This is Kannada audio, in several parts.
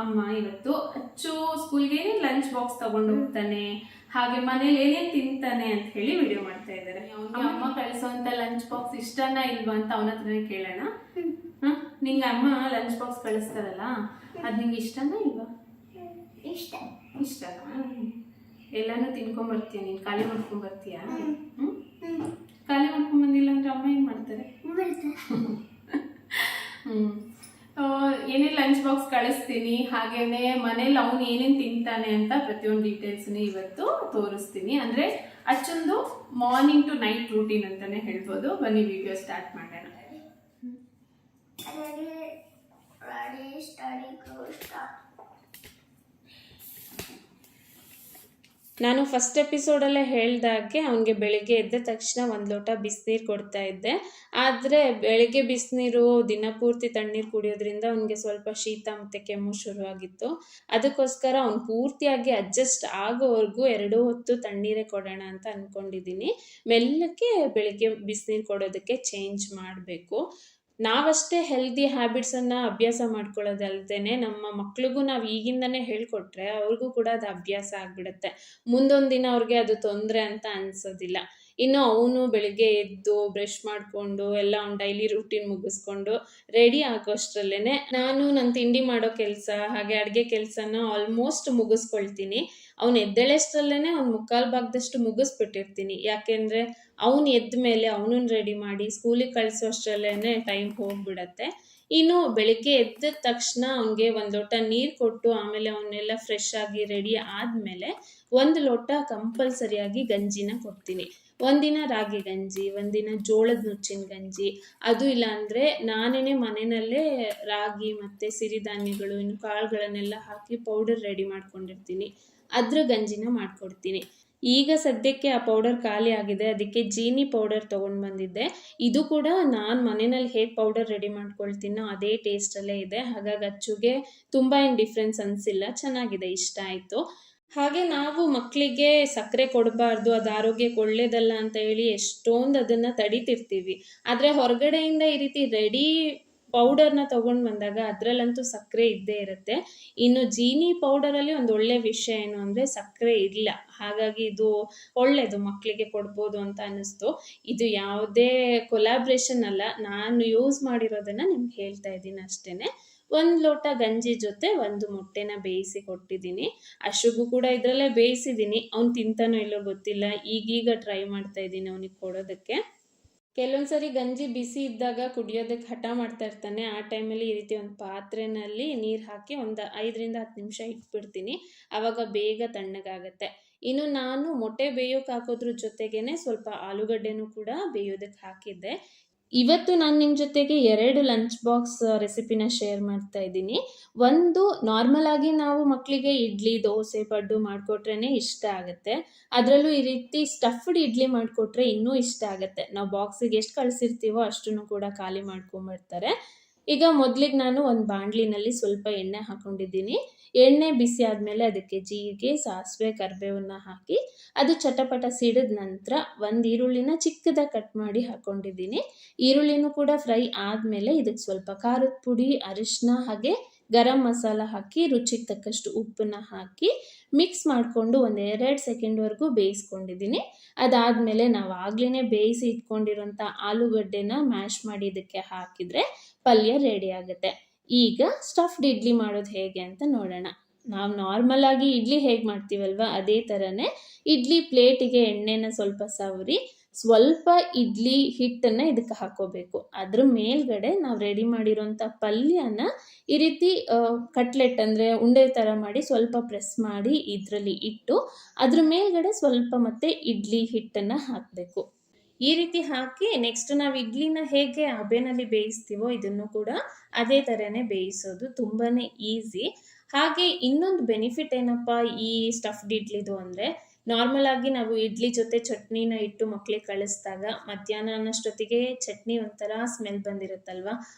ಅಮ್ಮ ಇವತ್ತು ಅಚ್ಚು ಸ್ಕೂಲ್ಗೆ ಏನೇನು ಲಂಚ್ ಬಾಕ್ಸ್ ತಗೊಂಡು ಹೋಗ್ತಾನೆ, ಹಾಗೆ ಮನೇಲಿ ಏನೇನ್ ತಿಂತಾನೆ ಅಂತ ಹೇಳಿ ವಿಡಿಯೋ ಮಾಡ್ತಾ ಇದ್ದಾರೆ. ಅವ್ನಿಗೆ ಅಮ್ಮ ಕಳಿಸೋಂತ ಲಂಚ್ ಬಾಕ್ಸ್ ಇಷ್ಟನಾ ಇಲ್ವಾ ಅಂತ ಅವನ ಹತ್ರನೇ ಕೇಳೋಣ. ನಿಂಗೆ ಅಮ್ಮ ಲಂಚ್ ಬಾಕ್ಸ್ ಕಳಿಸ್ತಾರಲ್ಲ, ಅದ್ ನಿಂಗೆ ಇಷ್ಟನಾ ಇಲ್ವಾ? ಇಷ್ಟನಾ? ಎಲ್ಲಾನು ತಿನ್ಕೊಂಡ್ ಬರ್ತೀಯ ನೀನ್? ಖಾಲಿ ಮಾಡ್ಕೊಂಡ್ ಬರ್ತೀಯ? ಖಾಲಿ ಮಾಡ್ಕೊಂಡ್ ಬಂದಿಲ್ಲ ಅಂದ್ರೆ ಅಮ್ಮ ಏನ್ ಮಾಡ್ತಾರೆ? ಏನೇ ಲಂಚ್ ಬಾಕ್ಸ್ ಕಳಿಸ್ತೀನಿ, ಹಾಗೇನೆ ಮನೇಲಿ ಅವ್ನು ಏನೇನ್ ತಿಂತಾನೆ ಅಂತ ಪ್ರತಿಯೊಂದು ಡೀಟೇಲ್ಸ್ ಇವತ್ತು ತೋರಿಸ್ತೀನಿ. ಅಂದ್ರೆ ಅಚ್ಚೊಂದು ಮಾರ್ನಿಂಗ್ ಟು ನೈಟ್ ರೂಟೀನ್ ಅಂತಾನೆ ಹೇಳ್ಬೋದು. ಬನ್ನಿ ವಿಡಿಯೋ ಸ್ಟಾರ್ಟ್ ಮಾಡೋಣ. ನಾನು ಫಸ್ಟ್ ಎಪಿಸೋಡಲ್ಲೇ ಹೇಳ್ದಾಗೆ ಅವನಿಗೆ ಬೆಳಿಗ್ಗೆ ಎದ್ದ ತಕ್ಷಣ 1 ಲೋಟ ಬಿಸಿನೀರು ಕೊಡ್ತಾ ಇದ್ದೆ. ಆದರೆ ಬೆಳಿಗ್ಗೆ ಬಿಸಿನೀರು ದಿನಪೂರ್ತಿ ತಣ್ಣೀರು ಕುಡಿಯೋದ್ರಿಂದ ಅವನಿಗೆ ಸ್ವಲ್ಪ ಶೀತ ಮತ್ತು ಕೆಮ್ಮು ಶುರುವಾಗಿತ್ತು. ಅದಕ್ಕೋಸ್ಕರ ಅವ್ನು ಪೂರ್ತಿಯಾಗಿ ಅಡ್ಜಸ್ಟ್ ಆಗೋವರೆಗೂ 2 ಹೊತ್ತು ತಣ್ಣೀರೇ ಕೊಡೋಣ ಅಂತ ಅಂದ್ಕೊಂಡಿದ್ದೀನಿ. ಮೆಲ್ಲಕ್ಕೆ ಬೆಳಿಗ್ಗೆ ಬಿಸಿನೀರು ಕೊಡೋದಕ್ಕೆ ಚೇಂಜ್ ಮಾಡಬೇಕು. ನಾವಷ್ಟೇ ಹೆಲ್ದಿ ಹ್ಯಾಬಿಟ್ಸನ್ನು ಅಭ್ಯಾಸ ಮಾಡ್ಕೊಳ್ಳೋದಲ್ದೇನೆ ನಮ್ಮ ಮಕ್ಳಿಗೂ ನಾವು ಈಗಿಂದನೇ ಹೇಳ್ಕೊಟ್ರೆ ಅವ್ರಿಗೂ ಕೂಡ ಅದು ಅಭ್ಯಾಸ ಆಗಿಬಿಡುತ್ತೆ. ಮುಂದೊಂದು ದಿನ ಅವ್ರಿಗೆ ಅದು ತೊಂದರೆ ಅಂತ ಅನಿಸೋದಿಲ್ಲ. ಇನ್ನು ಅವನು ಬೆಳಿಗ್ಗೆ ಎದ್ದು ಬ್ರಷ್ ಮಾಡಿಕೊಂಡು ಎಲ್ಲ ಅವ್ನು ಡೈಲಿ ರೂಟೀನ್ ಮುಗಿಸ್ಕೊಂಡು ರೆಡಿ ಆಗೋಷ್ಟರಲ್ಲೇ ನಾನು ನನ್ನ ತಿಂಡಿ ಮಾಡೋ ಕೆಲಸ ಹಾಗೆ ಅಡುಗೆ ಕೆಲಸನ ಆಲ್ಮೋಸ್ಟ್ ಮುಗಿಸ್ಕೊಳ್ತೀನಿ. ಅವ್ನು ಎದ್ದೇಳಷ್ಟರಲ್ಲೇ ಅವ್ನು 3/4 ಭಾಗದಷ್ಟು ಮುಗಿಸ್ಬಿಟ್ಟಿರ್ತೀನಿ. ಯಾಕೆಂದರೆ ಅವ್ನು ಎದ್ದ ಮೇಲೆ ಅವನನ್ನು ರೆಡಿ ಮಾಡಿ ಸ್ಕೂಲಿಗೆ ಕಳಿಸೋಷ್ಟರಲ್ಲೇ ಟೈಮ್ ಹೋಗ್ಬಿಡತ್ತೆ. ಇನ್ನು ಬೆಳಿಗ್ಗೆ ಎದ್ದ ತಕ್ಷಣ ಅವನಿಗೆ 1 ಲೋಟ ನೀರು ಕೊಟ್ಟು ಆಮೇಲೆ ಅವನ್ನೆಲ್ಲ ಫ್ರೆಶ್ ಆಗಿ ರೆಡಿ ಆದಮೇಲೆ 1 ಲೋಟ ಕಂಪಲ್ಸರಿಯಾಗಿ ಗಂಜಿನ ಕೊಡ್ತೀನಿ. ಒಂದಿನ ರಾಗಿ ಗಂಜಿ, ಒಂದಿನ ಜೋಳದ ನುಚ್ಚಿನ ಗಂಜಿ, ಅದು ಇಲ್ಲ ಅಂದರೆ ನಾನೇ ಮನೆಯಲ್ಲೇ ರಾಗಿ ಮತ್ತು ಸಿರಿಧಾನ್ಯಗಳು ಇನ್ನು ಕಾಳುಗಳನ್ನೆಲ್ಲ ಹಾಕಿ ಪೌಡರ್ ರೆಡಿ ಮಾಡ್ಕೊಂಡಿರ್ತೀನಿ. ಅದ್ರ ಗಂಜಿನ ಮಾಡಿಕೊಡ್ತೀನಿ. ಈಗ ಸದ್ಯಕ್ಕೆ ಆ ಪೌಡರ್ ಖಾಲಿ ಆಗಿದೆ, ಅದಕ್ಕೆ ಜೀನಿ ಪೌಡರ್ ತೊಗೊಂಡು ಬಂದಿದ್ದೆ. ಇದು ಕೂಡ ನಾನು ಮನೆಯಲ್ಲಿ ಹೇಗೆ ಪೌಡರ್ ರೆಡಿ ಮಾಡ್ಕೊಳ್ತೀನೋ ಅದೇ ಟೇಸ್ಟಲ್ಲೇ ಇದೆ. ಹಾಗಾಗಿ ಅಚ್ಚುಗೆ ತುಂಬ ಏನು ಡಿಫ್ರೆನ್ಸ್ ಅನಿಸಿಲ್ಲ, ಚೆನ್ನಾಗಿದೆ, ಇಷ್ಟ ಆಯಿತು. ಹಾಗೆ ನಾವು ಮಕ್ಕಳಿಗೆ ಸಕ್ಕರೆ ಕೊಡಬಾರ್ದು, ಅದು ಆರೋಗ್ಯಕ್ಕೆ ಒಳ್ಳೇದಲ್ಲ ಅಂತ ಹೇಳಿ ಎಷ್ಟೊಂದು ಅದನ್ನು ತಡಿತಿರ್ತೀವಿ. ಆದರೆ ಹೊರಗಡೆಯಿಂದ ಈ ರೀತಿ ರೆಡಿ ಪೌಡರ್ನ ತೊಗೊಂಡು ಬಂದಾಗ ಅದರಲ್ಲಂತೂ ಸಕ್ಕರೆ ಇದ್ದೇ ಇರುತ್ತೆ. ಇನ್ನು ಜೀನಿ ಪೌಡರಲ್ಲಿ ಒಂದು ಒಳ್ಳೆ ವಿಷಯ ಏನು ಅಂದರೆ ಸಕ್ಕರೆ ಇಲ್ಲ. ಹಾಗಾಗಿ ಇದು ಒಳ್ಳೆಯದು, ಮಕ್ಕಳಿಗೆ ಕೊಡ್ಬೋದು ಅಂತ ಅನ್ನಿಸ್ತು. ಇದು ಯಾವುದೇ ಕೊಲಾಬ್ರೇಷನ್ ಅಲ್ಲ, ನಾನು ಯೂಸ್ ಮಾಡಿರೋದನ್ನು ನಿಮ್ಗೆ ಹೇಳ್ತಾ ಇದ್ದೀನಿ ಅಷ್ಟೇ. 1 ಲೋಟ ಗಂಜಿ ಜೊತೆ 1 ಮೊಟ್ಟೆನ ಬೇಯಿಸಿ ಕೊಟ್ಟಿದ್ದೀನಿ. ಅಶುಗೂ ಕೂಡ ಇದರಲ್ಲೇ ಬೇಯಿಸಿದ್ದೀನಿ. ಅವ್ನು ತಿಂತಾನೋ ಇಲ್ಲೋ ಗೊತ್ತಿಲ್ಲ, ಈಗೀಗ ಟ್ರೈ ಮಾಡ್ತಾ ಇದ್ದೀನಿ ಅವನಿಗೆ ಕೊಡೋದಕ್ಕೆ. ಕೆಲವೊಂದ್ಸರಿ ಗಂಜಿ ಬಿಸಿ ಇದ್ದಾಗ ಕುಡಿಯೋದಕ್ಕೆ ಹಠ ಮಾಡ್ತಾ ಇರ್ತಾನೆ. ಆ ಟೈಮಲ್ಲಿ ಈ ರೀತಿ ಒಂದು ಪಾತ್ರೆಯಲ್ಲಿ ನೀರು ಹಾಕಿ ಒಂದು 5ರಿಂದ 10 ನಿಮಿಷ ಇಟ್ಬಿಡ್ತೀನಿ. ಆವಾಗ ಬೇಗ ತಣ್ಣಗಾಗತ್ತೆ. ಇನ್ನು ನಾನು ಮೊಟ್ಟೆ ಬೇಯೋಕೆ ಹಾಕೋದ್ರ ಜೊತೆಗೇನೆ ಸ್ವಲ್ಪ ಆಲೂಗಡ್ಡೆನೂ ಕೂಡ ಬೇಯೋದಕ್ಕೆ ಹಾಕಿದ್ದೆ. ಇವತ್ತು ನಾನು ನಿಮ್ಮ ಜೊತೆಗೆ 2 ಲಂಚ್ ಬಾಕ್ಸ್ ರೆಸಿಪಿನ ಶೇರ್ ಮಾಡ್ತಾ ಇದ್ದೀನಿ. ಒಂದು ನಾರ್ಮಲ್ ಆಗಿ ನಾವು ಮಕ್ಕಳಿಗೆ ಇಡ್ಲಿ, ದೋಸೆ, ಪಡ್ಡು ಮಾಡಿಕೊಟ್ರೇ ಇಷ್ಟ ಆಗುತ್ತೆ. ಅದರಲ್ಲೂ ಈ ರೀತಿ ಸ್ಟಫ್ಡ್ ಇಡ್ಲಿ ಮಾಡಿಕೊಟ್ರೆ ಇನ್ನೂ ಇಷ್ಟ ಆಗುತ್ತೆ. ನಾವು ಬಾಕ್ಸಿಗೆ ಎಷ್ಟು ಕಳಿಸಿರ್ತೀವೋ ಅಷ್ಟನ್ನು ಕೂಡ ಖಾಲಿ ಮಾಡ್ಕೊಂಬರ್ತಾರೆ. ಈಗ ಮೊದಲಿಗೆ ನಾನು ಒಂದು ಬಾಣಲಿನಲ್ಲಿ ಸ್ವಲ್ಪ ಎಣ್ಣೆ ಹಾಕ್ಕೊಂಡಿದ್ದೀನಿ. ಎಣ್ಣೆ ಬಿಸಿ ಆದಮೇಲೆ ಅದಕ್ಕೆ ಜೀರಿಗೆ, ಸಾಸಿವೆ, ಕರಿಬೇವನ್ನ ಹಾಕಿ ಅದು ಚಟಪಟ ಸಿಡಿದ ನಂತರ 1 ಈರುಳ್ಳಿನ ಚಿಕ್ಕದಾಗಿ ಕಟ್ ಮಾಡಿ ಹಾಕ್ಕೊಂಡಿದ್ದೀನಿ. ಈರುಳ್ಳಿನೂ ಕೂಡ ಫ್ರೈ ಆದಮೇಲೆ ಇದಕ್ಕೆ ಸ್ವಲ್ಪ ಖಾರದ ಪುಡಿ, ಅರಿಶಿನ ಹಾಗೆ ಗರಂ ಮಸಾಲ ಹಾಕಿ ರುಚಿಗೆ ತಕ್ಕಷ್ಟು ಉಪ್ಪನ್ನ ಹಾಕಿ ಮಿಕ್ಸ್ ಮಾಡಿಕೊಂಡು 1-2 ಸೆಕೆಂಡ್ವರೆಗೂ ಬೇಯಿಸ್ಕೊಂಡಿದ್ದೀನಿ. ಅದಾದಮೇಲೆ ನಾವು ಆಗ್ಲೇ ಬೇಯಿಸಿ ಇಟ್ಕೊಂಡಿರೋಂಥ ಆಲೂಗಡ್ಡೆನ ಮ್ಯಾಶ್ ಮಾಡಿ ಇದಕ್ಕೆ ಹಾಕಿದರೆ ಪಲ್ಯ ರೆಡಿ ಆಗುತ್ತೆ. ಈಗ ಸ್ಟಫ್ಡ್ ಇಡ್ಲಿ ಮಾಡೋದು ಹೇಗೆ ಅಂತ ನೋಡೋಣ. ನಾವು ನಾರ್ಮಲ್ ಆಗಿ ಇಡ್ಲಿ ಹೇಗೆ ಮಾಡ್ತೀವಲ್ವ ಅದೇ ಥರನೇ ಇಡ್ಲಿ ಪ್ಲೇಟಿಗೆ ಎಣ್ಣೆನ ಸ್ವಲ್ಪ ಸವರಿ ಸ್ವಲ್ಪ ಇಡ್ಲಿ ಹಿಟ್ಟನ್ನು ಇದಕ್ಕೆ ಹಾಕೋಬೇಕು. ಅದ್ರ ಮೇಲ್ಗಡೆ ನಾವು ರೆಡಿ ಮಾಡಿರೋಂಥ ಪಲ್ಯನ ಈ ರೀತಿ ಕಟ್ಲೆಟ್ ಅಂದರೆ ಉಂಡೆ ಥರ ಮಾಡಿ ಸ್ವಲ್ಪ ಪ್ರೆಸ್ ಮಾಡಿ ಇದರಲ್ಲಿ ಇಟ್ಟು ಅದ್ರ ಮೇಲ್ಗಡೆ ಸ್ವಲ್ಪ ಮತ್ತೆ ಇಡ್ಲಿ ಹಿಟ್ಟನ್ನು ಹಾಕಬೇಕು. ಈ ರೀತಿ ಹಾಕಿ ನೆಕ್ಸ್ಟ್ ನಾವು ಇಡ್ಲಿನ ಹೇಗೆ ಹಬೆನಲ್ಲಿ ಬೇಯಿಸ್ತೀವೋ ಇದನ್ನು ಕೂಡ ಅದೇ ಥರನೇ ಬೇಯಿಸೋದು, ತುಂಬಾ ಈಸಿ. ಹಾಗೆ ಇನ್ನೊಂದು ಬೆನಿಫಿಟ್ ಏನಪ್ಪ ಈ ಸ್ಟಫ್ಡ್ ಇಡ್ಲಿದು ಅಂದರೆ, ನಾರ್ಮಲ್ ಆಗಿ ನಾವು ಇಡ್ಲಿ ಜೊತೆ ಚಟ್ನಿನ ಇಟ್ಟು ಮಕ್ಕಳಿಗೆ ಕಳಿಸಿದಾಗ ಮಧ್ಯಾಹ್ನ ಅನ್ನೋಷ್ಟೊತ್ತಿಗೆ ಚಟ್ನಿ ಒಂಥರ ಸ್ಮೆಲ್ ಬಂದಿರುತ್ತಲ್ವ.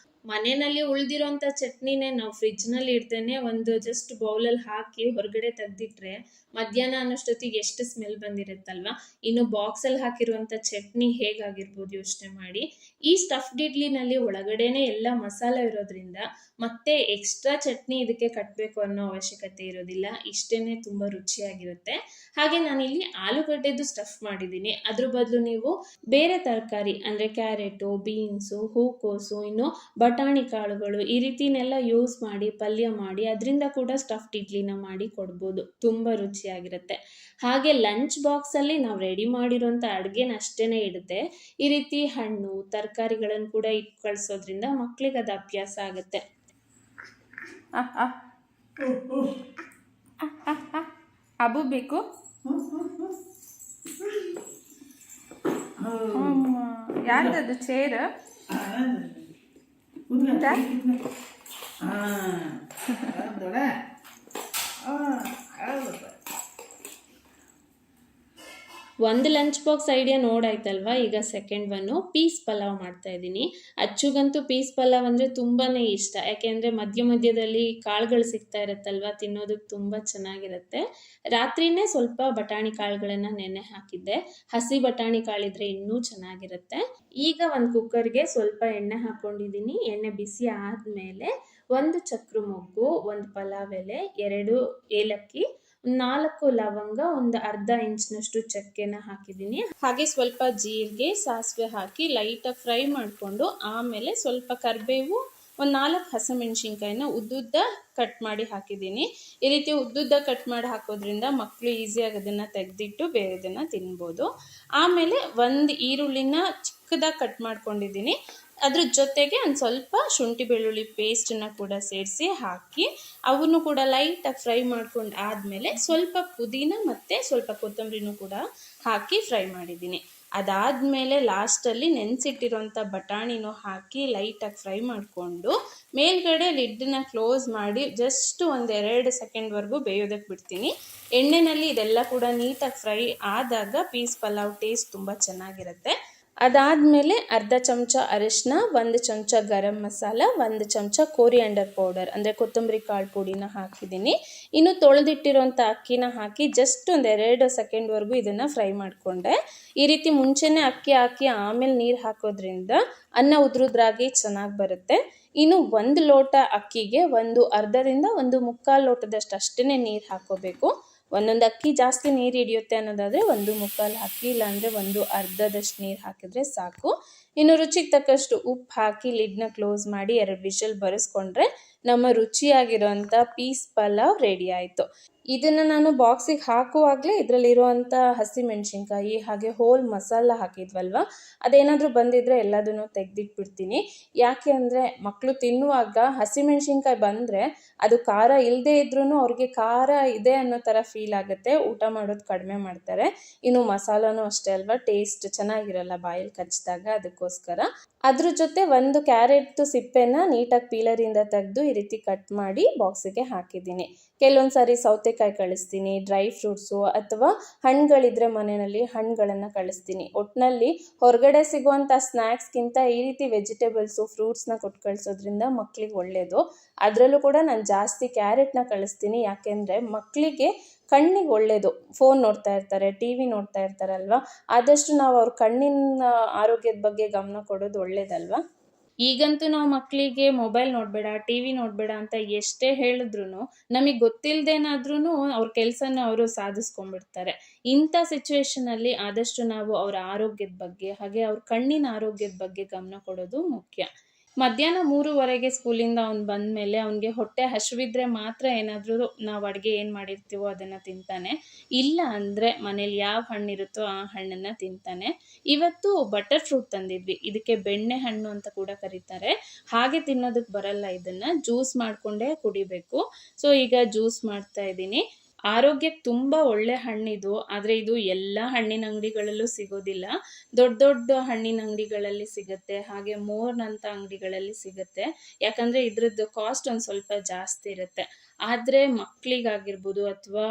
ಮನೆಯಲ್ಲಿ ಉಳಿದಿರೋಂಥ ಚಟ್ನಿನೇ ನಾವು ಫ್ರಿಜ್ನಲ್ಲಿ ಇಡ್ತೇನೆ ಒಂದು ಜಸ್ಟ್ ಬೌಲಲ್ಲಿ ಹಾಕಿ ಹೊರಗಡೆ ತೆಗೆದಿಟ್ರೆ ಮಧ್ಯಾಹ್ನ ಅನ್ನೋಷ್ಟೊತ್ತಿಗೆ ಎಷ್ಟು ಸ್ಮೆಲ್ ಬಂದಿರುತ್ತಲ್ವ. ಇನ್ನು ಬಾಕ್ಸಲ್ಲಿ ಹಾಕಿರುವಂಥ ಚಟ್ನಿ ಹೇಗಾಗಿರ್ಬೋದು ಯೋಚನೆ ಮಾಡಿ. ಈ ಸ್ಟಫ್ಡ್ ಇಡ್ಲಿನಲ್ಲಿ ಒಳಗಡೆನೆ ಎಲ್ಲ ಮಸಾಲೆ ಇರೋದ್ರಿಂದ ಮತ್ತೆ ಎಕ್ಸ್ಟ್ರಾ ಚಟ್ನಿ ಇದಕ್ಕೆ ಕಟ್ಟಬೇಕು ಅನ್ನೋ ಅವಶ್ಯಕತೆ ಇರೋದಿಲ್ಲ. ಇಷ್ಟೇನೆ ತುಂಬ ರುಚಿಯಾಗಿರುತ್ತೆ. ಹಾಗೆ ನಾನಿಲ್ಲಿ ಆಲೂಗಡ್ಡೆದು ಸ್ಟಫ್ ಮಾಡಿದ್ದೀನಿ. ಅದ್ರ ಬದಲು ನೀವು ಬೇರೆ ತರಕಾರಿ ಅಂದರೆ ಕ್ಯಾರೆಟು, ಬೀನ್ಸು, ಹೂಕೋಸು, ಇನ್ನು ಬಟಾಣಿ ಕಾಳುಗಳು ಈ ರೀತಿನೆಲ್ಲ ಯೂಸ್ ಮಾಡಿ ಪಲ್ಯ ಮಾಡಿ ಅದರಿಂದ ಕೂಡ ಸ್ಟಫ್ಡ್ ಇಡ್ಲಿನ ಮಾಡಿ ಕೊಡ್ಬೋದು. ತುಂಬ ರುಚಿಯಾಗಿರುತ್ತೆ. ಹಾಗೆ ಲಂಚ್ ಬಾಕ್ಸಲ್ಲಿ ನಾವು ರೆಡಿ ಮಾಡಿರೋಂಥ ಅಡುಗೆನ ಅಷ್ಟೇ ಇಡುತ್ತೆ. ಈ ರೀತಿ ಹಣ್ಣು ತರಕಾರಿಗಳನ್ನು ಕೂಡ ಇಟ್ಟು ಕಳಿಸೋದ್ರಿಂದ ಮಕ್ಕಳಿಗೆ ಅದು ಅಭ್ಯಾಸ ಆಗುತ್ತೆ. ಅಬು ಬೇಕು ಯಾರ್ದದು ಚೇರ್? ಒಂದು ಲಂಚ್ ಬಾಕ್ಸ್ ಐಡಿಯಾ ನೋಡಾಯ್ತಲ್ವಾ. ಈಗ ಸೆಕೆಂಡ್ ಒನ್ನು ಪೀಸ್ ಪಲಾವ್ ಮಾಡ್ತಾ ಇದ್ದೀನಿ. ಅಚ್ಚುಗಂತೂ ಪೀಸ್ ಪಲಾವ್ ಅಂದರೆ ತುಂಬಾ ಇಷ್ಟ. ಯಾಕೆಂದರೆ ಮಧ್ಯ ಮಧ್ಯದಲ್ಲಿ ಕಾಳುಗಳು ಸಿಗ್ತಾ ಇರುತ್ತಲ್ವ, ತಿನ್ನೋದಕ್ಕೆ ತುಂಬ ಚೆನ್ನಾಗಿರುತ್ತೆ. ರಾತ್ರಿನೇ ಸ್ವಲ್ಪ ಬಟಾಣಿ ಕಾಳುಗಳನ್ನು ನೆನೆ ಹಾಕಿದ್ದೆ. ಹಸಿ ಬಟಾಣಿ ಕಾಳಿದ್ರೆ ಇನ್ನೂ ಚೆನ್ನಾಗಿರುತ್ತೆ. ಈಗ ಒಂದು ಕುಕ್ಕರ್ಗೆ ಸ್ವಲ್ಪ ಎಣ್ಣೆ ಹಾಕ್ಕೊಂಡಿದ್ದೀನಿ. ಎಣ್ಣೆ ಬಿಸಿ ಆದಮೇಲೆ 1 ಚಕ್ರ ಮೊಗ್ಗು, 1 ಪಲಾವ್ ಎಲೆ, 2 ಏಲಕ್ಕಿ, 4 ಲವಂಗ, ಒಂದು ಅರ್ಧ ಇಂಚಿನಷ್ಟು ಚಕ್ಕೆನ ಹಾಕಿದ್ದೀನಿ. ಹಾಗೆ ಸ್ವಲ್ಪ ಜೀರಿಗೆ, ಸಾಸಿವೆ ಹಾಕಿ ಲೈಟಾಗಿ ಫ್ರೈ ಮಾಡಿಕೊಂಡು ಆಮೇಲೆ ಸ್ವಲ್ಪ ಕರಿಬೇವು, ಒಂದು 4 ಹಸಿಮೆಣ್ಸಿನ್ಕಾಯಿನ ಉದ್ದುದ್ದ ಕಟ್ ಮಾಡಿ ಹಾಕಿದ್ದೀನಿ. ಈ ರೀತಿ ಉದ್ದುದ್ದ ಕಟ್ ಮಾಡಿ ಹಾಕೋದ್ರಿಂದ ಮಕ್ಕಳು ಈಸಿಯಾಗಿ ಅದನ್ನು ತೆಗೆದಿಟ್ಟು ಬೇರೆದನ್ನು ತಿನ್ಬೋದು. ಆಮೇಲೆ 1 ಈರುಳ್ಳಿನ ಚಿಕ್ಕದಾಗಿ ಕಟ್ ಮಾಡ್ಕೊಂಡಿದ್ದೀನಿ. ಅದ್ರ ಜೊತೆಗೆ ಒಂದು ಸ್ವಲ್ಪ ಶುಂಠಿ ಬೆಳ್ಳುಳ್ಳಿ ಪೇಸ್ಟನ್ನು ಕೂಡ ಸೇರಿಸಿ ಹಾಕಿ ಅವನ್ನು ಕೂಡ ಲೈಟಾಗಿ ಫ್ರೈ ಮಾಡ್ಕೊಂಡು ಆದಮೇಲೆ ಸ್ವಲ್ಪ ಪುದೀನ ಮತ್ತು ಸ್ವಲ್ಪ ಕೊತ್ತಂಬರಿನೂ ಕೂಡ ಹಾಕಿ ಫ್ರೈ ಮಾಡಿದ್ದೀನಿ. ಅದಾದಮೇಲೆ ಲಾಸ್ಟಲ್ಲಿ ನೆನೆಸಿಟ್ಟಿರೋಂಥ ಬಟಾಣಿನೂ ಹಾಕಿ ಲೈಟಾಗಿ ಫ್ರೈ ಮಾಡಿಕೊಂಡು ಮೇಲ್ಗಡೆ ಲಿಡ್ಡನ್ನ ಕ್ಲೋಸ್ ಮಾಡಿ ಜಸ್ಟ್ 1-2 ಸೆಕೆಂಡ್ವರೆಗೂ ಬೇಯೋದಕ್ಕೆ ಬಿಡ್ತೀನಿ. ಎಣ್ಣೆಯಲ್ಲಿ ಇದೆಲ್ಲ ಕೂಡ ನೀಟಾಗಿ ಫ್ರೈ ಆದಾಗ ಪೀಸ್ ಪಲಾವ್ ಟೇಸ್ಟ್ ತುಂಬ ಚೆನ್ನಾಗಿರುತ್ತೆ. ಅದಾದಮೇಲೆ ಅರ್ಧ ಚಮಚ ಅರಿಶಿನ, 1 ಚಮಚ ಗರಂ ಮಸಾಲ, 1 ಚಮಚ ಕೋರಿಯಾಂಡರ್ ಪೌಡರ್ ಅಂದರೆ ಕೊತ್ತಂಬರಿ ಕಾಳು ಪುಡಿನ ಹಾಕಿದ್ದೀನಿ. ಇನ್ನು ತೊಳೆದಿಟ್ಟಿರೋಂಥ ಅಕ್ಕಿನ ಹಾಕಿ ಜಸ್ಟ್ 1-2 ಸೆಕೆಂಡ್ವರೆಗೂ ಇದನ್ನು ಫ್ರೈ ಮಾಡಿಕೊಂಡೆ. ಈ ರೀತಿ ಮುಂಚೆನೇ ಅಕ್ಕಿ ಹಾಕಿ ಆಮೇಲೆ ನೀರು ಹಾಕೋದ್ರಿಂದ ಅನ್ನ ಉದ್ರುದ್ರಾಗಿ ಚೆನ್ನಾಗಿ ಬರುತ್ತೆ. ಇನ್ನು 1 ಲೋಟ ಅಕ್ಕಿಗೆ ಅರ್ಧದಿಂದ 1/4 ಲೋಟದಷ್ಟು ಅಷ್ಟೇ ನೀರು ಹಾಕೋಬೇಕು. ಒಂದೊಂದು ಅಕ್ಕಿ ಜಾಸ್ತಿ ನೀರು ಹಿಡಿಯುತ್ತೆ ಅನ್ನೋದಾದರೆ 1/4 ಹಾಕಿ, ಇಲ್ಲಾಂದರೆ 1 ಅರ್ಧದಷ್ಟು ನೀರು ಹಾಕಿದ್ರೆ ಸಾಕು. ಇನ್ನು ರುಚಿಗೆ ತಕ್ಕಷ್ಟು ಉಪ್ಪು ಹಾಕಿ ಲಿಡ್ನ ಕ್ಲೋಸ್ ಮಾಡಿ 2 ವಿಷಲ್ ಬರೆಸ್ಕೊಂಡ್ರೆ ನಮ್ಮ ರುಚಿಯಾಗಿರೋಂಥ ಪೀಸ್ ಪಲಾವ್ ರೆಡಿ ಆಯಿತು. ಇದನ್ನು ನಾನು ಬಾಕ್ಸಿಗೆ ಹಾಕುವಾಗಲೇ ಇದರಲ್ಲಿರುವಂಥ ಹಸಿಮೆಣ್ಸಿನ್ಕಾಯಿ ಹಾಗೆ ಹೋಲ್ ಮಸಾಲ ಹಾಕಿದ್ವಲ್ವ, ಅದೇನಾದರೂ ಬಂದಿದ್ದರೆ ಎಲ್ಲದನ್ನು ತೆಗೆದಿಟ್ಬಿಡ್ತೀನಿ. ಯಾಕೆ ಅಂದರೆ ಮಕ್ಕಳು ತಿನ್ನುವಾಗ ಹಸಿಮೆಣ್ಸಿನ್ಕಾಯಿ ಬಂದರೆ ಅದು ಖಾರ ಇಲ್ಲದೇ ಇದ್ರೂ ಅವ್ರಿಗೆ ಖಾರ ಇದೆ ಅನ್ನೋ ಥರ ಫೀಲ್ ಆಗುತ್ತೆ, ಊಟ ಮಾಡೋದು ಕಡಿಮೆ ಮಾಡ್ತಾರೆ. ಇನ್ನು ಮಸಾಲನೂ ಅಷ್ಟೇ ಅಲ್ವಾ, ಟೇಸ್ಟ್ ಚೆನ್ನಾಗಿರಲ್ಲ ಬಾಯಲ್ಲಿ ಕಚ್ಚಿದಾಗ. ಅದಕ್ಕೋಸ್ಕರ ಅದ್ರ ಜೊತೆ 1 ಕ್ಯಾರೆಟ್ದು ಸಿಪ್ಪೆನ ನೀಟಾಗಿ ಪೀಲರಿಂದ ತೆಗೆದು ಈ ರೀತಿ ಕಟ್ ಮಾಡಿ ಬಾಕ್ಸಿಗೆ ಹಾಕಿದ್ದೀನಿ. ಕೆಲವೊಂದು ಸಾರಿ ಸೌತೆಕಾಯಿ ಕಳಿಸ್ತೀನಿ, ಡ್ರೈ ಫ್ರೂಟ್ಸು ಅಥವಾ ಹಣ್ಣುಗಳಿದ್ರೆ ಮನೆಯಲ್ಲಿ ಹಣ್ಣುಗಳನ್ನು ಕಳಿಸ್ತೀನಿ. ಒಟ್ಟಿನಲ್ಲಿ ಹೊರಗಡೆ ಸಿಗುವಂಥ ಸ್ನ್ಯಾಕ್ಸ್ಗಿಂತ ಈ ರೀತಿ ವೆಜಿಟೇಬಲ್ಸು ಫ್ರೂಟ್ಸ್ನ ಕೊಟ್ಟು ಕಳಿಸೋದ್ರಿಂದ ಮಕ್ಕಳಿಗೆ ಒಳ್ಳೆಯದು. ಅದರಲ್ಲೂ ಕೂಡ ನಾನು ಜಾಸ್ತಿ ಕ್ಯಾರೆಟ್ನ ಕಳಿಸ್ತೀನಿ. ಯಾಕೆಂದರೆ ಮಕ್ಕಳಿಗೆ ಕಣ್ಣಿಗೆ ಒಳ್ಳೆಯದು. ಫೋನ್ ನೋಡ್ತಾ ಇರ್ತಾರೆ, TV ನೋಡ್ತಾ ಇರ್ತಾರಲ್ವ, ಆದಷ್ಟು ನಾವು ಅವ್ರ ಕಣ್ಣಿನ ಆರೋಗ್ಯದ ಬಗ್ಗೆ ಗಮನ ಕೊಡೋದು ಒಳ್ಳೇದಲ್ವ. ಈಗಂತೂ ನಾವು ಮಕ್ಕಳಿಗೆ ಮೊಬೈಲ್ ನೋಡಬೇಡ, TV ನೋಡಬೇಡ ಅಂತ ಎಷ್ಟೇ ಹೇಳಿದ್ರು ನಮಗೆ ಗೊತ್ತಿಲ್ಲದೇನಾದ್ರೂ ಅವ್ರ ಕೆಲಸನ ಅವರು ಸಾಧಿಸ್ಕೊಂಡ್ಬಿಡ್ತಾರೆ. ಇಂಥ ಸಿಚುವೇಶನಲ್ಲಿ ಆದಷ್ಟು ನಾವು ಅವರ ಆರೋಗ್ಯದ ಬಗ್ಗೆ ಹಾಗೆ ಅವ್ರ ಕಣ್ಣಿನ ಆರೋಗ್ಯದ ಬಗ್ಗೆ ಗಮನ ಕೊಡೋದು ಮುಖ್ಯ. ಮಧ್ಯಾಹ್ನ 3:15 ಸ್ಕೂಲಿಂದ ಅವ್ನು ಬಂದಮೇಲೆ ಅವನಿಗೆ ಹೊಟ್ಟೆ ಹಸಿವಿದ್ರೆ ಮಾತ್ರ ಏನಾದರೂ ನಾವು ಅಡುಗೆ ಏನು ಮಾಡಿರ್ತೀವೋ ಅದನ್ನು ತಿಂತಾನೆ. ಇಲ್ಲ ಅಂದರೆ ಮನೇಲಿ ಯಾವ ಹಣ್ಣಿರುತ್ತೋ ಆ ಹಣ್ಣನ್ನು ತಿಂತಾನೆ. ಇವತ್ತು ಬಟರ್ ಫ್ರೂಟ್ ತಂದಿದ್ವಿ, ಇದಕ್ಕೆ ಬೆಣ್ಣೆ ಹಣ್ಣು ಅಂತ ಕೂಡ ಕರೀತಾರೆ. ಹಾಗೆ ತಿನ್ನೋದಕ್ಕೆ ಬರಲ್ಲ, ಇದನ್ನು ಜ್ಯೂಸ್ ಮಾಡಿಕೊಂಡೇ ಕುಡಿಬೇಕು. ಸೊ ಈಗ ಜ್ಯೂಸ್ ಮಾಡ್ತಾ ಇದ್ದೀನಿ. ಆರೋಗ್ಯಕ್ಕೆ ತುಂಬ ಒಳ್ಳೆ ಹಣ್ಣಿದು, ಆದರೆ ಇದು ಎಲ್ಲ ಹಣ್ಣಿನ ಅಂಗಡಿಗಳಲ್ಲೂ ಸಿಗೋದಿಲ್ಲ. ದೊಡ್ಡ ದೊಡ್ಡ ಹಣ್ಣಿನ ಅಂಗಡಿಗಳಲ್ಲಿ ಸಿಗುತ್ತೆ, ಹಾಗೆ ಮೋರ್ನಂಥ ಅಂಗಡಿಗಳಲ್ಲಿ ಸಿಗುತ್ತೆ. ಯಾಕಂದರೆ ಇದ್ರದ್ದು ಕಾಸ್ಟ್ ಒಂದು ಸ್ವಲ್ಪ ಜಾಸ್ತಿ ಇರುತ್ತೆ. ಆದರೆ ಮಕ್ಕಳಿಗಾಗಿರ್ಬೋದು ಅಥವಾ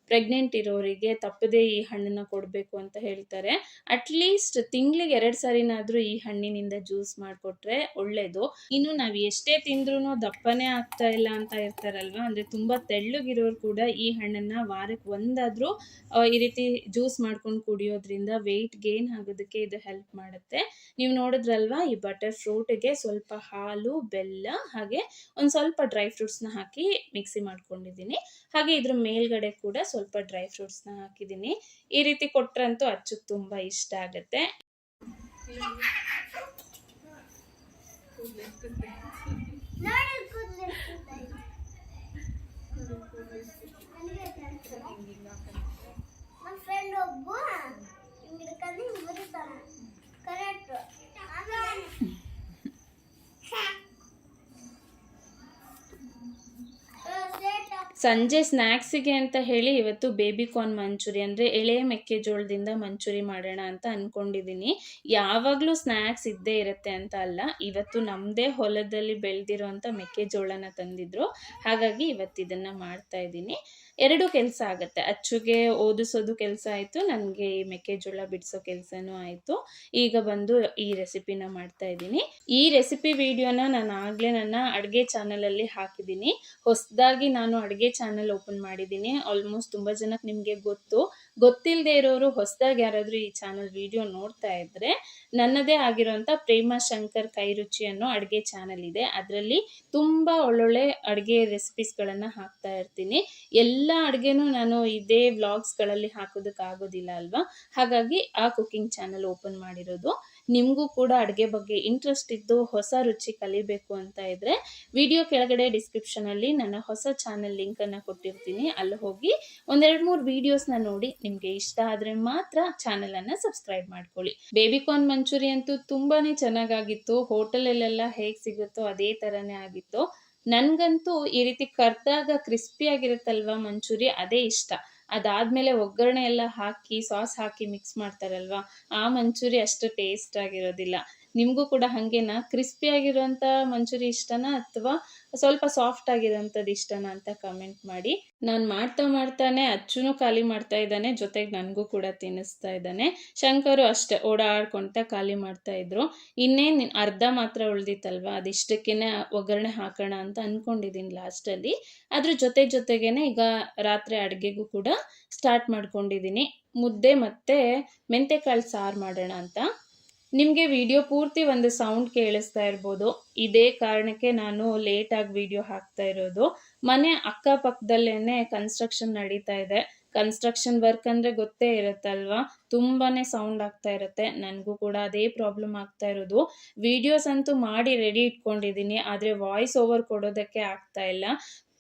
ಪ್ರೆಗ್ನೆಂಟ್ ಇರೋರಿಗೆ ತಪ್ಪದೇ ಈ ಹಣ್ಣನ್ನು ಕೊಡಬೇಕು ಅಂತ ಹೇಳ್ತಾರೆ. ಅಟ್ಲೀಸ್ಟ್ ತಿಂಗಳಿಗೆ 2 ಸಾರಿನಾದರೂ ಈ ಹಣ್ಣಿನಿಂದ ಜ್ಯೂಸ್ ಮಾಡಿಕೊಟ್ರೆ ಒಳ್ಳೆಯದು. ಇನ್ನು ನಾವು ಎಷ್ಟೇ ತಿಂದ್ರೂ ದಪ್ಪನೇ ಆಗ್ತಾ ಇಲ್ಲ ಅಂತ ಇರ್ತಾರಲ್ವ, ಅಂದರೆ ತುಂಬ ತೆಳ್ಳಗಿರೋರು ಕೂಡ ಈ ಹಣ್ಣನ್ನು ವಾರಕ್ಕೆ ಒಂದಾದರೂ ಈ ರೀತಿ ಜ್ಯೂಸ್ ಮಾಡ್ಕೊಂಡು ಕುಡಿಯೋದ್ರಿಂದ ವೆಯ್ಟ್ ಗೇನ್ ಆಗೋದಕ್ಕೆ ಇದು ಹೆಲ್ಪ್ ಮಾಡುತ್ತೆ. ನೀವು ನೋಡಿದ್ರಲ್ವಾ, ಈ ಬಟರ್ ಫ್ರೂಟ್ಗೆ ಸ್ವಲ್ಪ ಹಾಲು, ಬೆಲ್ಲ ಹಾಗೆ ಒಂದು ಸ್ವಲ್ಪ ಡ್ರೈ ಫ್ರೂಟ್ಸ್ನ ಹಾಕಿ ಮಿಕ್ಸಿ ಮಾಡ್ಕೊಂಡಿದ್ದೀನಿ. ಹಾಗೆ ಇದ್ರ ಮೇಲ್ಗಡೆ ಕೂಡ ಸ್ವಲ್ಪ ಡ್ರೈ ಫ್ರೂಟ್ಸ್ನ ಹಾಕಿದ್ದೀನಿ. ಈ ರೀತಿ ಕೊಟ್ರಂತೂ ಅಚ್ಚುಗೆ ತುಂಬ ಇಷ್ಟ ಆಗುತ್ತೆ. ಸಂಜೆ ಸ್ನ್ಯಾಕ್ಸಿಗೆ ಅಂತ ಹೇಳಿ ಇವತ್ತು ಬೇಬಿ ಕಾರ್ನ್ ಮಂಚೂರಿ ಅಂದರೆ ಎಳೆ ಮೆಕ್ಕೆಜೋಳದಿಂದ ಮಂಚೂರಿ ಮಾಡೋಣ ಅಂತ ಅಂದ್ಕೊಂಡಿದ್ದೀನಿ. ಯಾವಾಗಲೂ ಸ್ನ್ಯಾಕ್ಸ್ ಇದ್ದೇ ಇರುತ್ತೆ ಅಂತ ಅಲ್ಲ, ಇವತ್ತು ನಮ್ಮದೇ ಹೊಲದಲ್ಲಿ ಬೆಳೆದಿರೋಂಥ ಮೆಕ್ಕೆಜೋಳನ ತಂದಿದ್ರು, ಹಾಗಾಗಿ ಇವತ್ತು ಇದನ್ನು ಮಾಡ್ತಾ ಇದ್ದೀನಿ. 2 ಕೆಲಸ ಆಗುತ್ತೆ. ಅಚ್ಚುಗೆ ಓದಿಸೋದು ಕೆಲಸ ಆಯಿತು, ನನಗೆ ಈ ಮೆಕ್ಕೆಜೋಳ ಬಿಡಿಸೋ ಕೆಲಸನೂ ಆಯಿತು. ಈಗ ಬಂದು ಈ ರೆಸಿಪಿನ ಮಾಡ್ತಾ ಇದ್ದೀನಿ. ಈ ರೆಸಿಪಿ ವಿಡಿಯೋನ ನಾನು ಆಗಲೇ ನನ್ನ ಅಡುಗೆ ಚಾನಲಲ್ಲಿ ಹಾಕಿದ್ದೀನಿ. ಹೊಸದಾಗಿ ನಾನು ಅಡುಗೆ ಚಾನಲ್ ಓಪನ್ ಮಾಡಿದ್ದೀನಿ. ಆಲ್ಮೋಸ್ಟ್ ತುಂಬ ಜನಕ್ಕೆ ನಿಮಗೆ ಗೊತ್ತಿಲ್ಲದೆ ಇರೋರು ಹೊಸದಾಗಿ ಯಾರಾದರೂ ಈ ಚಾನಲ್ ವಿಡಿಯೋ ನೋಡ್ತಾ ಇದ್ದರೆ, ನನ್ನದೇ ಆಗಿರೋಂಥ ಪ್ರೇಮ ಶಂಕರ್ ಕೈ ರುಚಿ ಅನ್ನೋ ಅಡುಗೆ ಚಾನಲ್ ಇದೆ. ಅದರಲ್ಲಿ ತುಂಬ ಒಳ್ಳೊಳ್ಳೆ ಅಡುಗೆ ರೆಸಿಪೀಸ್ಗಳನ್ನು ಹಾಕ್ತಾ ಇರ್ತೀನಿ. ಎಲ್ಲ ಅಡುಗೆನೂ ನಾನು ಇದೇ ವ್ಲಾಗ್ಸ್ಗಳಲ್ಲಿ ಹಾಕೋದಕ್ಕಾಗೋದಿಲ್ಲ ಅಲ್ವಾ, ಹಾಗಾಗಿ ಆ ಕುಕಿಂಗ್ ಚಾನಲ್ ಓಪನ್ ಮಾಡಿರೋದು. ನಿಮಗೂ ಕೂಡ ಅಡುಗೆ ಬಗ್ಗೆ ಇಂಟ್ರೆಸ್ಟ್ ಇದ್ದು ಹೊಸ ರುಚಿ ಕಲಿಬೇಕು ಅಂತ ಇದ್ದರೆ ವಿಡಿಯೋ ಕೆಳಗಡೆ ಡಿಸ್ಕ್ರಿಪ್ಷನಲ್ಲಿ ನನ್ನ ಹೊಸ ಚಾನಲ್ ಲಿಂಕನ್ನು ಕೊಟ್ಟಿರ್ತೀನಿ. ಅಲ್ಲಿ ಹೋಗಿ 1-2-3 ವೀಡಿಯೋಸ್ನ ನೋಡಿ ನಿಮಗೆ ಇಷ್ಟ ಆದರೆ ಮಾತ್ರ ಚಾನಲನ್ನು ಸಬ್ಸ್ಕ್ರೈಬ್ ಮಾಡ್ಕೊಳ್ಳಿ. ಬೇಬಿ ಕಾರ್ನ್ ಮಂಚೂರಿ ಅಂತೂ ತುಂಬಾ ಚೆನ್ನಾಗಾಗಿತ್ತು. ಹೋಟೆಲಲ್ಲೆಲ್ಲ ಹೇಗೆ ಸಿಗುತ್ತೋ ಅದೇ ಥರನೇ ಆಗಿತ್ತು. ನನಗಂತೂ ಈ ರೀತಿ ಕರ್ದಾಗ ಕ್ರಿಸ್ಪಿಯಾಗಿರುತ್ತಲ್ವ ಮಂಚೂರಿ, ಅದೇ ಇಷ್ಟ. ಅದಾದಮೇಲೆ ಒಗ್ಗರಣೆ ಎಲ್ಲ ಹಾಕಿ ಸಾಸ್ ಹಾಕಿ ಮಿಕ್ಸ್ ಮಾಡ್ತಾರಲ್ವ, ಆ ಮಂಚೂರಿ ಅಷ್ಟು ಟೇಸ್ಟ್ ಆಗಿರೋದಿಲ್ಲ. ನಿಮಗೂ ಕೂಡ ಹಾಗೇನಾ? ಕ್ರಿಸ್ಪಿಯಾಗಿರೋಂಥ ಮಂಚೂರಿ ಇಷ್ಟನಾ ಅಥವಾ ಸ್ವಲ್ಪ ಸಾಫ್ಟ್ ಆಗಿರೋಂಥದ್ದು ಇಷ್ಟನಾ ಅಂತ ಕಮೆಂಟ್ ಮಾಡಿ. ನಾನು ಮಾಡ್ತಾನೆ ಅಚ್ಚುನೂ ಖಾಲಿ ಮಾಡ್ತಾ ಇದ್ದಾನೆ, ಜೊತೆಗೆ ನನಗೂ ಕೂಡ ತಿನ್ನಿಸ್ತಾ ಇದ್ದಾನೆ. ಶಂಕರು ಅಷ್ಟೇ ಓಡಾಡ್ಕೊತ ಖಾಲಿ ಮಾಡ್ತಾ ಇದ್ರು. ಇನ್ನೇನು ಅರ್ಧ ಮಾತ್ರ ಉಳ್ದಿತ್ತಲ್ವ, ಅದಿಷ್ಟಕ್ಕೇ ಒಗ್ಗರಣೆ ಹಾಕೋಣ ಅಂತ ಅಂದ್ಕೊಂಡಿದ್ದೀನಿ ಲಾಸ್ಟಲ್ಲಿ. ಅದ್ರ ಜೊತೆಗೇನೆ ಈಗ ರಾತ್ರಿ ಅಡುಗೆಗೂ ಕೂಡ ಸ್ಟಾರ್ಟ್ ಮಾಡ್ಕೊಂಡಿದ್ದೀನಿ. ಮುದ್ದೆ ಮತ್ತು ಮೆಂತೆಕಾಳು ಸಾರು ಮಾಡೋಣ ಅಂತ. ನಿಮಗೆ ವಿಡಿಯೋ ಪೂರ್ತಿ ಒಂದು ಸೌಂಡ್ ಕೇಳಿಸ್ತಾ ಇರ್ಬೋದು. ಇದೇ ಕಾರಣಕ್ಕೆ ನಾನು ಲೇಟಾಗಿ ವಿಡಿಯೋ ಹಾಕ್ತಾ ಇರೋದು. ಮನೆ ಅಕ್ಕಪಕ್ಕದಲ್ಲೇ ಕನ್ಸ್ಟ್ರಕ್ಷನ್ ನಡೀತಾ ಇದೆ. ಕನ್ಸ್ಟ್ರಕ್ಷನ್ ವರ್ಕ್ ಅಂದರೆ ಗೊತ್ತೇ ಇರುತ್ತಲ್ವಾ, ತುಂಬಾ ಸೌಂಡ್ ಆಗ್ತಾ ಇರುತ್ತೆ. ನನಗೂ ಕೂಡ ಅದೇ ಪ್ರಾಬ್ಲಮ್ ಆಗ್ತಾ ಇರೋದು. ವಿಡಿಯೋಸ್ ಅಂತೂ ಮಾಡಿ ರೆಡಿ ಇಟ್ಕೊಂಡಿದ್ದೀನಿ, ಆದರೆ ವಾಯ್ಸ್ ಓವರ್ ಕೊಡೋದಕ್ಕೆ ಆಗ್ತಾ ಇಲ್ಲ.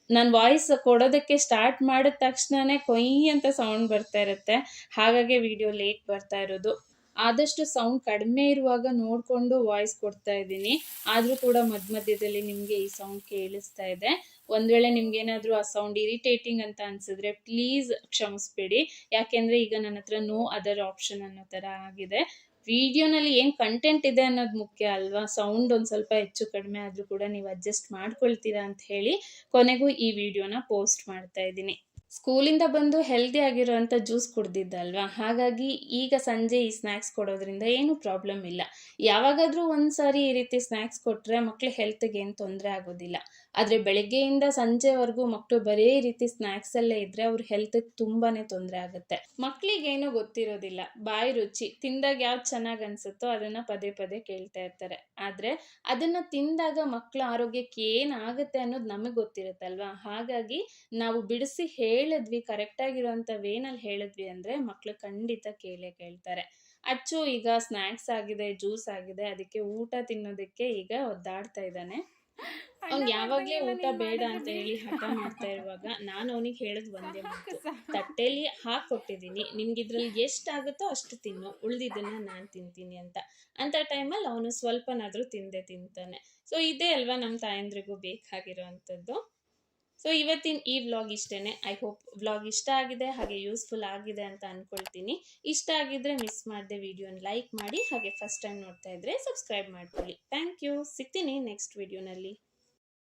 ನಾನು ವಾಯ್ಸ್ ಕೊಡೋದಕ್ಕೆ ಸ್ಟಾರ್ಟ್ ಮಾಡಿದ ತಕ್ಷಣವೇ ಕೊಯ್ ಅಂತ ಸೌಂಡ್ ಬರ್ತಾ ಇರುತ್ತೆ, ಹಾಗಾಗಿ ವಿಡಿಯೋ ಲೇಟ್ ಬರ್ತಾ ಇರೋದು. ಆದಷ್ಟು ಸೌಂಡ್ ಕಡಿಮೆ ಇರುವಾಗ ನೋಡಿಕೊಂಡು ವಾಯ್ಸ್ ಕೊಡ್ತಾ ಇದ್ದೀನಿ. ಆದರೂ ಕೂಡ ಮಧ್ಯದಲ್ಲಿ ನಿಮಗೆ ಈ ಸೌಂಡ್ ಕೇಳಿಸ್ತಾ ಇದೆ. ಒಂದು ವೇಳೆ ನಿಮ್ಗೇನಾದರೂ ಆ ಸೌಂಡ್ ಇರಿಟೇಟಿಂಗ್ ಅಂತ ಅನಿಸಿದ್ರೆ ಪ್ಲೀಸ್ ಕ್ಷಮಿಸ್ಬೇಡಿ. ಯಾಕೆಂದರೆ ಈಗ ನನ್ನ ಹತ್ರ ನೋ ಅದರ್ ಆಪ್ಷನ್ ಅನ್ನೋ ಥರ ಆಗಿದೆ. ವಿಡಿಯೋನಲ್ಲಿ ಏನು ಕಂಟೆಂಟ್ ಇದೆ ಅನ್ನೋದು ಮುಖ್ಯ ಅಲ್ವಾ. ಸೌಂಡ್ ಒಂದು ಸ್ವಲ್ಪ ಹೆಚ್ಚು ಕಡಿಮೆ ಆದರೂ ಕೂಡ ನೀವು ಅಡ್ಜಸ್ಟ್ ಮಾಡ್ಕೊಳ್ತೀರಾ ಅಂತ ಹೇಳಿ ಕೊನೆಗೂ ಈ ವಿಡಿಯೋನ ಪೋಸ್ಟ್ ಮಾಡ್ತಾ ಇದ್ದೀನಿ. ಸ್ಕೂಲಿಂದ ಬಂದು ಹೆಲ್ದಿ ಆಗಿರೋವಂಥ ಜ್ಯೂಸ್ ಕುಡ್ದಿದ್ದಲ್ವಾ, ಹಾಗಾಗಿ ಈಗ ಸಂಜೆ ಈ ಸ್ನ್ಯಾಕ್ಸ್ ಕೊಡೋದ್ರಿಂದ ಏನೂ ಪ್ರಾಬ್ಲಮ್ ಇಲ್ಲ. ಯಾವಾಗಾದರೂ ಒಂದು ಸಾರಿ ಈ ರೀತಿ ಸ್ನ್ಯಾಕ್ಸ್ ಕೊಟ್ಟರೆ ಮಕ್ಕಳ ಹೆಲ್ತ್ಗೆ ಏನು ತೊಂದರೆ ಆಗೋದಿಲ್ಲ. ಆದರೆ ಬೆಳಗ್ಗೆಯಿಂದ ಸಂಜೆವರೆಗೂ ಮಕ್ಕಳು ಬರೀ ಈ ರೀತಿ ಸ್ನ್ಯಾಕ್ಸಲ್ಲೇ ಇದ್ದರೆ ಅವ್ರ ಹೆಲ್ತ್ಗೆ ತುಂಬಾ ತೊಂದರೆ ಆಗುತ್ತೆ. ಮಕ್ಕಳಿಗೇನೂ ಗೊತ್ತಿರೋದಿಲ್ಲ, ಬಾಯಿ ರುಚಿ ತಿಂದಾಗ ಯಾವ್ದು ಚೆನ್ನಾಗಿ ಅನಿಸುತ್ತೋ ಅದನ್ನು ಪದೇ ಕೇಳ್ತಾ ಇರ್ತಾರೆ. ಆದರೆ ಅದನ್ನು ತಿಂದಾಗ ಮಕ್ಕಳ ಆರೋಗ್ಯಕ್ಕೆ ಏನಾಗುತ್ತೆ ಅನ್ನೋದು ನಮಗೆ ಗೊತ್ತಿರುತ್ತಲ್ವಾ, ಹಾಗಾಗಿ ನಾವು ಬಿಡಿಸಿ ಹೇಳಿದ್ವಿ, ಕರೆಕ್ಟಾಗಿರೋಂಥ ವೇನಲ್ಲಿ ಹೇಳಿದ್ವಿ ಅಂದರೆ ಮಕ್ಕಳು ಖಂಡಿತ ಕೇಳ್ತಾರೆ. ಅಚ್ಚು ಈಗ ಸ್ನ್ಯಾಕ್ಸ್ ಆಗಿದೆ, ಜ್ಯೂಸ್ ಆಗಿದೆ, ಅದಕ್ಕೆ ಊಟ ತಿನ್ನೋದಕ್ಕೆ ಈಗ ಒದ್ದಾಡ್ತಾ ಇದ್ದಾನೆ. ಅವ್ನು ಯಾವಾಗಲೇ ಊಟ ಬೇಡ ಅಂತ ಹೇಳಿ ಹಠ ಮಾಡ್ತಾ ಇರುವಾಗ ನಾನು ಅವನಿಗೆ ಹೇಳಿದ್ ಒಂದೇ ಮಾತು, ತಟ್ಟೆಯಲ್ಲಿ ಹಾಕ್ಕೊಟ್ಟಿದ್ದೀನಿ, ನಿನ್ಗೆ ಇದ್ರಲ್ಲಿ ಎಷ್ಟಾಗುತ್ತೋ ಅಷ್ಟು ತಿನ್ನು, ಉಳಿದಿದ್ದನ್ನ ನಾನು ತಿಂತೀನಿ ಅಂತ ಟೈಮಲ್ಲಿ ಅವನು ಸ್ವಲ್ಪನಾದರೂ ತಿಂತಾನೆ. ಸೊ ಇದೇ ಅಲ್ವಾ ನಮ್ಮ ತಾಯಂದ್ರಿಗೂ ಬೇಕಾಗಿರೋವಂಥದ್ದು. ಸೊ ಇವತ್ತಿನ ಈ ವ್ಲಾಗ್ ಇಷ್ಟೇ. ಐ ಹೋಪ್ ವ್ಲಾಗ್ ಇಷ್ಟ ಆಗಿದೆ, ಹಾಗೆ ಯೂಸ್ಫುಲ್ ಆಗಿದೆ ಅಂತ ಅಂದ್ಕೊಳ್ತೀನಿ. ಇಷ್ಟ ಆಗಿದ್ರೆ ಮಿಸ್ ಮಾಡದೆ ವಿಡಿಯೋನ ಲೈಕ್ ಮಾಡಿ, ಹಾಗೆ ಫಸ್ಟ್ ಟೈಮ್ ನೋಡ್ತಾ ಇದ್ರೆ ಸಬ್ಸ್ಕ್ರೈಬ್ ಮಾಡ್ಕೊಳ್ಳಿ. Thank you. ಸಿಗ್ತೀನಿ ನೆಕ್ಸ್ಟ್ ವಿಡಿಯೋನಲ್ಲಿ.